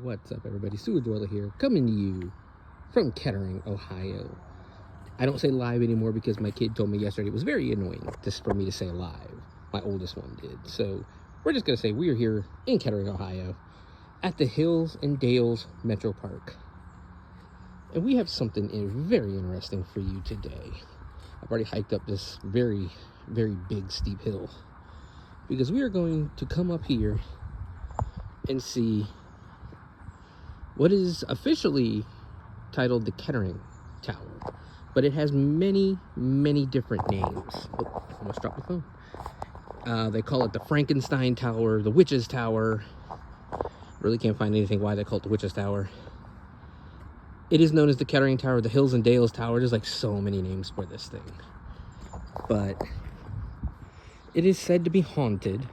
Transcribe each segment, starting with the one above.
What's up, everybody? Sewardweller here, coming to you from Kettering, Ohio. I don't say live anymore because my kid told me yesterday it was very annoying just for me to say live. My oldest one did. So we're just going to say we are here in Kettering, Ohio at the Hills and Dales Metro Park. And we have something very interesting for you today. I've already hiked up this very, very big steep hill because we are going to come up here and see what is officially titled the Kettering Tower, but it has many, many different names. Oh, almost dropped the phone. They call it the Frankenstein Tower, the Witch's Tower. Really can't find anything why they call it the Witch's Tower. It is known as the Kettering Tower, the Hills and Dales Tower. There's like so many names for this thing. But it is said to be haunted.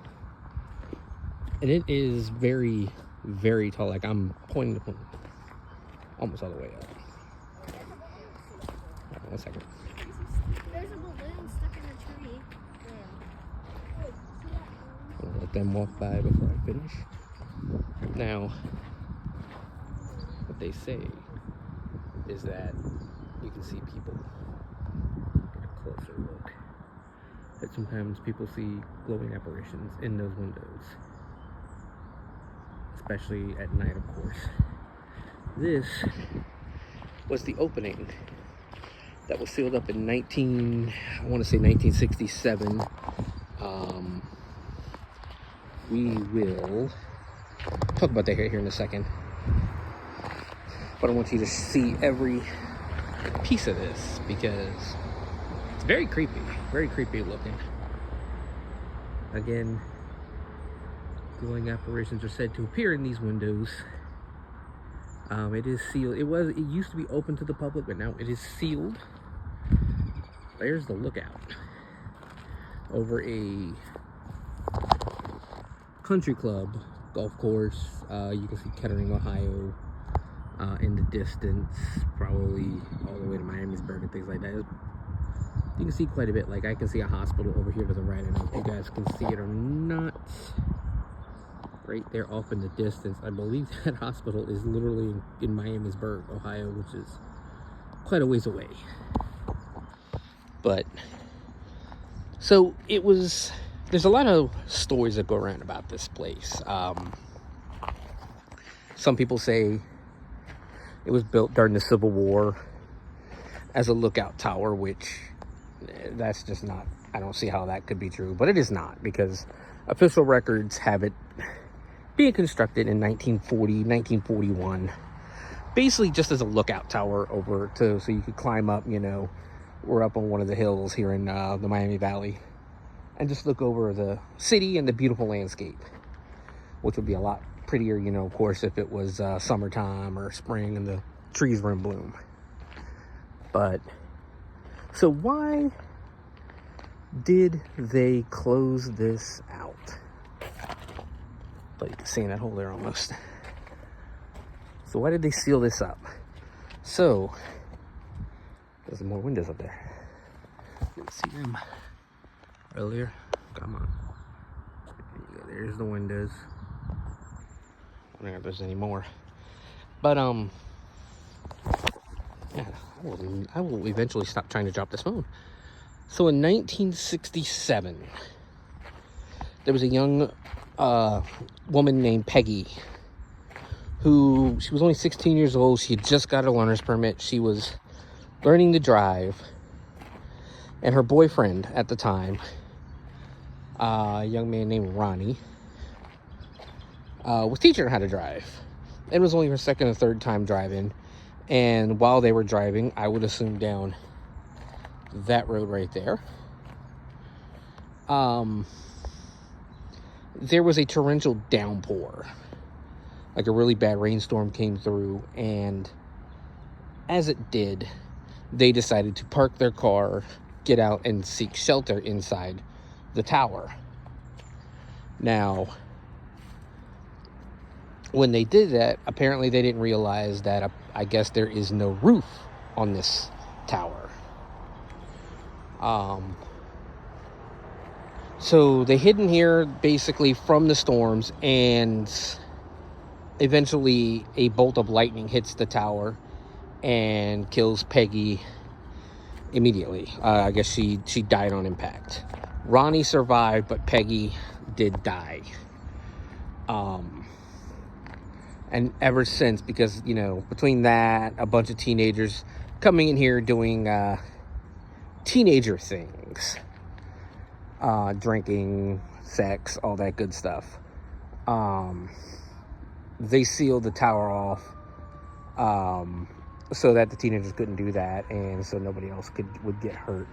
And it is very, very tall. Like I'm pointing the point almost all the way up. Hold on 1 second. There's a balloon stuck in a tree. I'll let them walk by before I finish. Now, what they say is that you can see people. Get a closer look. That sometimes people see glowing apparitions in those windows. Especially at night, of course. This was the opening that was sealed up in I want to say 1967. We will talk about that here in a second. But I want you to see every piece of this because it's very creepy looking. Again, glowing apparitions are said to appear in these windows. It is sealed. It used to be open to the public, but now it is sealed. There's the lookout over a country club golf course. You can see Kettering, Ohio in the distance, probably all the way to Miamisburg and things like that. You can see quite a bit. Like I can see a hospital over here to the right. I don't know if you guys can see it or not. Right there off in the distance. I believe that hospital is literally in Miamisburg, Ohio, which is quite a ways away. But so it was, there's a lot of stories that go around about this place. Some people say it was built during the Civil War as a lookout tower, which that's just not, I don't see how that could be true, but it is not, because official records have it being constructed in 1940, 1941, basically just as a lookout tower over to, so you could climb up, you know, we're up on one of the hills here in the Miami Valley, and just look over the city and the beautiful landscape, which would be a lot prettier, you know, of course, if it was summertime or spring and the trees were in bloom. But, so why did they close this out? But you can see in that hole there almost. So why did they seal this up? So there's some more windows up there. You can see them earlier. Come on. There's the windows. I don't know if there's any more. But yeah, I will eventually stop trying to drop this phone. So in 1967, there was a young woman named Peggy, who, she was only 16 years old. She had just got a learner's permit. She was learning to drive, and her boyfriend at the time, a young man named Ronnie, was teaching her how to drive. It was only her second or third time driving, and while they were driving, I would assume down that road right there, there was a torrential downpour. Like a really bad rainstorm came through, and as it did, they decided to park their car, get out, and seek shelter inside the tower. Now, when they did that, apparently they didn't realize that I guess there is no roof on this tower. So they hid in here basically from the storms, and eventually a bolt of lightning hits the tower and kills Peggy immediately. I guess she died on impact. Ronnie survived, but Peggy did die. And ever since, because, you know, between that, a bunch of teenagers coming in here doing teenager things, drinking, sex, all that good stuff, they sealed the tower off so that the teenagers couldn't do that, and so nobody else would get hurt.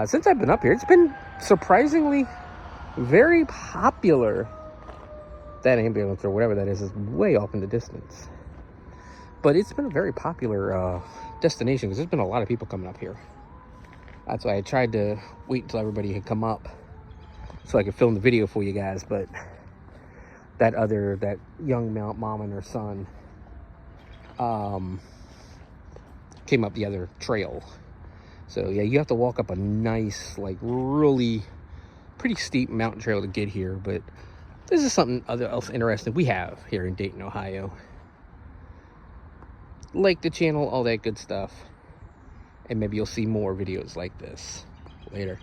Since I've been up here, it's been surprisingly very popular. That ambulance or whatever that is way off in the distance. But it's been a very popular destination because there's been a lot of people coming up here. That's why I tried to wait until everybody had come up so I could film the video for you guys. But that young mom and her son came up the other trail. So yeah, you have to walk up a nice, like really pretty steep mountain trail to get here. But this is something else interesting we have here in Dayton, Ohio. Like the channel, all that good stuff. And maybe you'll see more videos like this later.